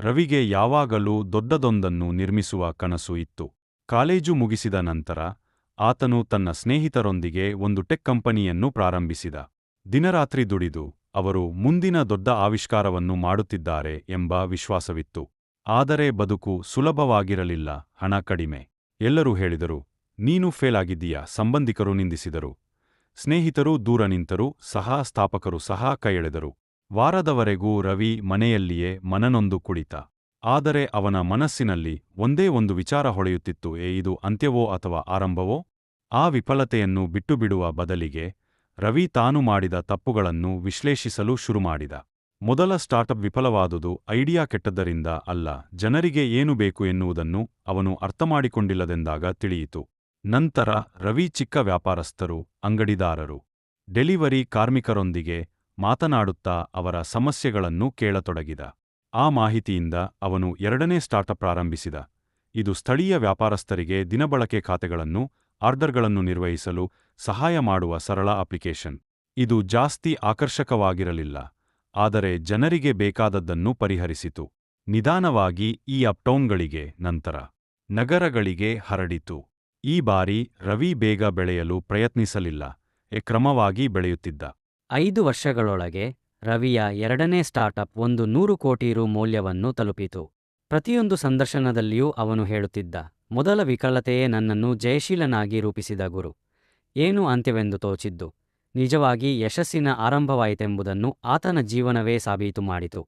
ರವಿಗೆ ಯಾವಾಗಲೂ ದೊಡ್ಡದೊಂದನ್ನು ನಿರ್ಮಿಸುವ ಕನಸು ಇತ್ತು. ಕಾಲೇಜು ಮುಗಿಸಿದ ನಂತರ ಆತನು ತನ್ನ ಸ್ನೇಹಿತರೊಂದಿಗೆ ಒಂದು ಟೆಕ್ ಕಂಪನಿಯನ್ನು ಪ್ರಾರಂಭಿಸಿದ. ದಿನರಾತ್ರಿ ದುಡಿದು ಅವರು ಮುಂದಿನ ದೊಡ್ಡ ಆವಿಷ್ಕಾರವನ್ನು ಮಾಡುತ್ತಿದ್ದಾರೆ ಎಂಬ ವಿಶ್ವಾಸವಿತ್ತು. ಆದರೆ ಬದುಕು ಸುಲಭವಾಗಿರಲಿಲ್ಲ. ಹಣ ಕಡಿಮೆ. ಎಲ್ಲರೂ ಹೇಳಿದರು, ನೀನು ಫೇಲ್ ಆಗಿದ್ದೀಯಾ. ಸಂಬಂಧಿಕರು ನಿಂದಿಸಿದರು. ಸ್ನೇಹಿತರು ದೂರ ನಿಂತರು. ಸ್ಥಾಪಕರು ಸಹ ಕೈಯೆಳೆದರು. ವಾರದವರೆಗೂ ರವಿ ಮನೆಯಲ್ಲಿಯೇ ಮನನೊಂದು ಕುಳಿತ. ಆದರೆ ಅವನ ಮನಸ್ಸಿನಲ್ಲಿ ಒಂದೇ ಒಂದು ವಿಚಾರ ಹೊಳೆಯುತ್ತಿತ್ತು. ಇದು ಅಂತ್ಯವೋ ಅಥವಾ ಆರಂಭವೋ? ಆ ವಿಫಲತೆಯನ್ನು ಬಿಟ್ಟುಬಿಡುವ ಬದಲಿಗೆ ರವಿ ತಾನು ಮಾಡಿದ ತಪ್ಪುಗಳನ್ನು ವಿಶ್ಲೇಷಿಸಲು ಶುರುಮಾಡಿದ. ಮೊದಲ ಸ್ಟಾರ್ಟಪ್ ವಿಫಲವಾದುದು ಐಡಿಯಾ ಕೆಟ್ಟದ್ದರಿಂದ ಅಲ್ಲ, ಜನರಿಗೆ ಏನು ಬೇಕು ಎನ್ನುವುದನ್ನು ಅವನು ಅರ್ಥಮಾಡಿಕೊಂಡಿಲ್ಲದೆಂದಾಗ ತಿಳಿಯಿತು. ನಂತರ ರವಿ ಚಿಕ್ಕ ವ್ಯಾಪಾರಸ್ಥರು, ಅಂಗಡಿದಾರರು, ಡೆಲಿವರಿ ಕಾರ್ಮಿಕರೊಂದಿಗೆ ಮಾತನಾಡುತ್ತಾ ಅವರ ಸಮಸ್ಯೆಗಳನ್ನು ಕೇಳತೊಡಗಿದ. ಆ ಮಾಹಿತಿಯಿಂದ ಅವನು ಎರಡನೇ ಸ್ಟಾರ್ಟಪ್ ಪ್ರಾರಂಭಿಸಿದ. ಇದು ಸ್ಥಳೀಯ ವ್ಯಾಪಾರಸ್ಥರಿಗೆ ದಿನಬಳಕೆ ಖಾತೆಗಳನ್ನು, ಆರ್ಡರ್ಗಳನ್ನು ನಿರ್ವಹಿಸಲು ಸಹಾಯ ಮಾಡುವ ಸರಳ ಅಪ್ಲಿಕೇಶನ್. ಇದು ಜಾಸ್ತಿ ಆಕರ್ಷಕವಾಗಿರಲಿಲ್ಲ, ಆದರೆ ಜನರಿಗೆ ಬೇಕಾದದ್ದನ್ನು ಪರಿಹರಿಸಿತು. ನಿಧಾನವಾಗಿ ಈ ಅಪ್ಟೌನ್ಗಳಿಗೆ, ನಂತರ ನಗರಗಳಿಗೆ ಹರಡಿತು. ಈ ಬಾರಿ ರವಿ ಬೇಗ ಬೆಳೆಯಲು ಪ್ರಯತ್ನಿಸಲಿಲ್ಲ, ಕ್ರಮವಾಗಿ ಬೆಳೆಯುತ್ತಿದ್ದ. 5 ವರ್ಷಗಳೊಳಗೆ ರವಿಯ ಎರಡನೇ ಸ್ಟಾರ್ಟಪ್ ಒಂದು 100 ಕೋಟಿ ರು ಮೌಲ್ಯವನ್ನು ತಲುಪಿತು. ಪ್ರತಿಯೊಂದು ಸಂದರ್ಶನದಲ್ಲಿಯೂ ಅವನು ಹೇಳುತ್ತಿದ್ದ, ಮೊದಲ ವಿಫಲತೆಯೇ ನನ್ನನ್ನು ಜಯಶೀಲನಾಗಿ ರೂಪಿಸಿದ ಗುರು. ಏನು ಅಂತ್ಯವೆಂದು ತೋಚಿದ್ದು ನಿಜವಾಗಿ ಯಶಸ್ಸಿನ ಆರಂಭವಾಯಿತೆಂಬುದನ್ನು ಆತನ ಜೀವನವೇ ಸಾಬೀತು ಮಾಡಿತು.